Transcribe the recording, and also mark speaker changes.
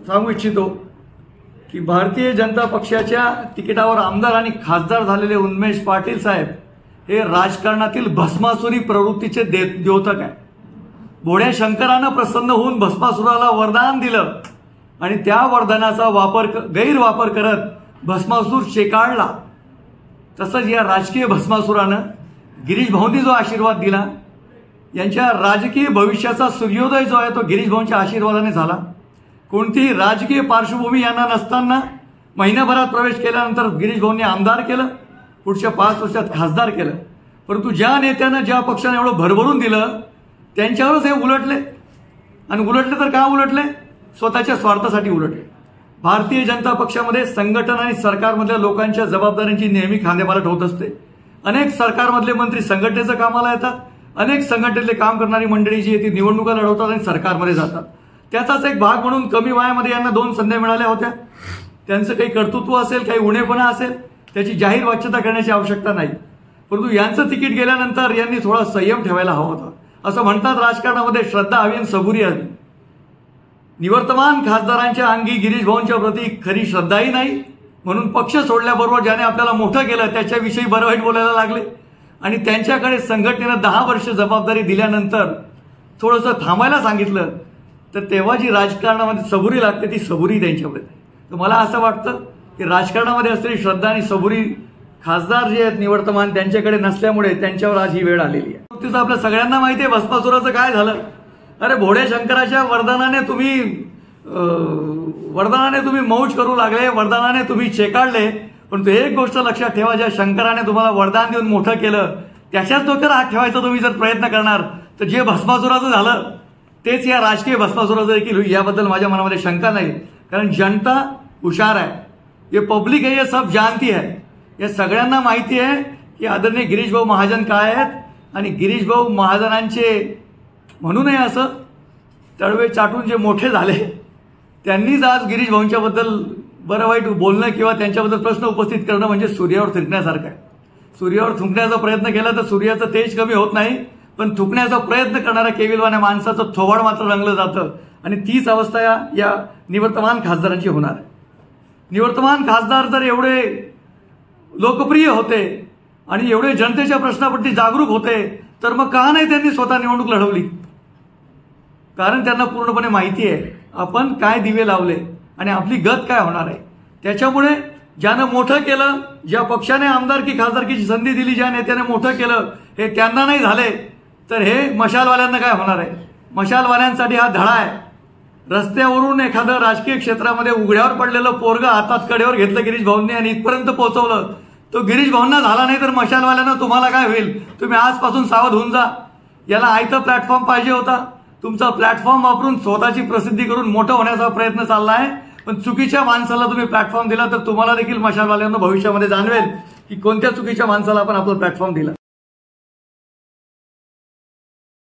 Speaker 1: सांगू इच्छितो की भारतीय जनता पक्षाच्या तिकिटावर आमदार आणि खासदार झालेले उन्मेष पाटील साहेब हे राजकारणातील भस्मासुरी प्रवृत्तीचे द्योतक आहे। भोळ्या शंकरानं प्रसन्न होऊन भस्मासुराला वरदान दिलं आणि त्या वरदानाचा गैरवापर करत भस्मासूर शेकाळला। तसंच या राजकीय भस्मासुरानं गिरीश भाऊंनी जो आशीर्वाद दिला, यांच्या राजकीय भविष्याचा सूर्योदय जो आहे तो गिरीश भाऊंच्या आशीर्वादाने झाला। कोणतीही राजकीय पार्श्वभूमी यांना नसताना महिनाभरात प्रवेश केल्यानंतर गिरीश भाऊंनी आमदार केलं, पुढच्या 5 वर्षात खासदार केलं। परंतु ज्या नेत्यानं ज्या पक्षाने एवढं भरभरून दिलं त्यांच्यावरच हे उलटले, आणि उलटले तर का उलटले? स्वतःच्या स्वार्थासाठी उलटले। भारतीय जनता पक्षामध्ये संघटन आणि सरकारमधल्या लोकांच्या जबाबदाऱ्यांची नेहमी खांदेपालट होत असते। अनेक सरकारमधले मंत्री संघटनेचं कामाला येतात, अनेक संघटनेतले काम करणारी मंडळी जी आहे ती निवडणुका लढवतात आणि सरकारमध्ये जातात। त्याचाच एक भाग म्हणून कमी वयामध्ये यांना 2 संध्या मिळाल्या होत्या। त्यांचं काही कर्तृत्व असेल, काही उणेपणा असेल, त्याची जाहीर वाच्यता करण्याची आवश्यकता नाही। परंतु यांचं तिकीट गेल्यानंतर यांनी थोडा संयम ठेवायला हवा होता। असं म्हणतात राजकारणामध्ये श्रद्धा हवी आणि सबुरी हवी। निवर्तमान खासदारांच्या अंगी गिरीश भाऊंच्या प्रती खरी श्रद्धाही नाही, म्हणून पक्ष सोडल्याबरोबर ज्याने आपल्याला मोठं केलं त्याच्याविषयी बरं वाईट बोलायला लागले, आणि त्यांच्याकडे संघटनेनं 10 वर्ष जबाबदारी दिल्यानंतर थोडंसं थांबायला सांगितलं, तर तेव्हा जी राजकारणामध्ये सबुरी लागते ती सबुरी त्यांच्याकडे नाही। तर मला असं वाटतं की राजकारणामध्ये असलेली श्रद्धा आणि सबुरी खासदार जे आहेत निवर्तमान त्यांच्याकडे नसल्यामुळे त्यांच्यावर आज ही वेळ आलेली आहे। तिचं आपल्या सगळ्यांना माहिती आहे भस्मासुराचं काय झालं। अरे भोळ्या शंकराच्या वरदानाने तुम्ही मौज करू लागले, वरदानाने तुम्ही चेकाळले। पण एक गोष्ट लक्षात ठेवा, ज्या शंकराने तुम्हाला वरदान देऊन मोठं केलं त्याच्याच डोक्यावर हात ठेवायचा तुम्ही जर प्रयत्न करणार तर जे भस्मासुराचं झालं तेच या राजकीय भस्मासुराचं देखील होईल, याबद्दल माझ्या मनामध्ये शंका नाही। कारण जनता हुशार आहे, ये पब्लिक है, ये सब जानती है। या सगळ्यांना माहिती आहे की आदरणीय गिरीश भाऊ महाजन काय आहेत, आणि गिरीश भाऊ महाजनांचे म्हणू नये असं तळवे चाटून जे मोठे झाले त्यांनीच आज गिरीश भाऊंच्याबद्दल बरं वाईट बोलणं किंवा त्यांच्याबद्दल प्रश्न उपस्थित करणं म्हणजे सूर्यावर थुंकण्यासारखं आहे। सूर्यावर थुंकण्याचा प्रयत्न केला तर सूर्याचं तेज कमी होत नाही, पण थुंकण्याचा प्रयत्न करणाऱ्या केविलवाण्या माणसाचं थोबाड मात्र रंगलं जातं, आणि तीच अवस्था या निवर्तमान खासदारांची होणार आहे। निवर्तमान खासदार जर एवढे लोकप्रिय होते आणि एवढे जनतेच्या प्रश्नाप्रती जागरूक होते तर मग का नाही त्यांनी स्वतः निवडणूक लढवली? कारण त्यांना पूर्णपणे माहिती आहे आपण काय दिवे लावले आणि आपली गत काय होणार आहे। त्याच्यामुळे ज्यानं मोठं केलं, ज्या पक्षाने आमदारकी खासदारकीची संधी दिली, ज्या नेत्याने मोठं केलं, हे त्यांना नाही झाले तर हे मशालवाल्यांना काय होणार आहे? मशालवाल्यांसाठी हा धडा आहे। रस्त्यावरून एखादं राजकीय क्षेत्रामध्ये उघड्यावर पडलेलं पोरगं हातात कडेवर घेतलं गिरीश भाऊंनी आणि इथपर्यंत पोहोचवलं, तो गिरीश भाऊंना झाला नाही तर मशालवाल्यांना तुम्हाला काय होईल? तुम्ही आजपासून सावध होऊन जा। याला आयतं प्लॅटफॉर्म पाहिजे होता, तुमचा प्लॅटफॉर्म वापरून स्वतःची प्रसिद्धी करून मोठं होण्याचा प्रयत्न चालला आहे, पण चुकीच्या माणसाला तुम्ही प्लॅटफॉर्म दिला तर तुम्हाला देखील मशालवाल्यांना भविष्यामध्ये जाणवेल की कोणत्या चुकीच्या माणसाला आपण आपला प्लॅटफॉर्म दिला।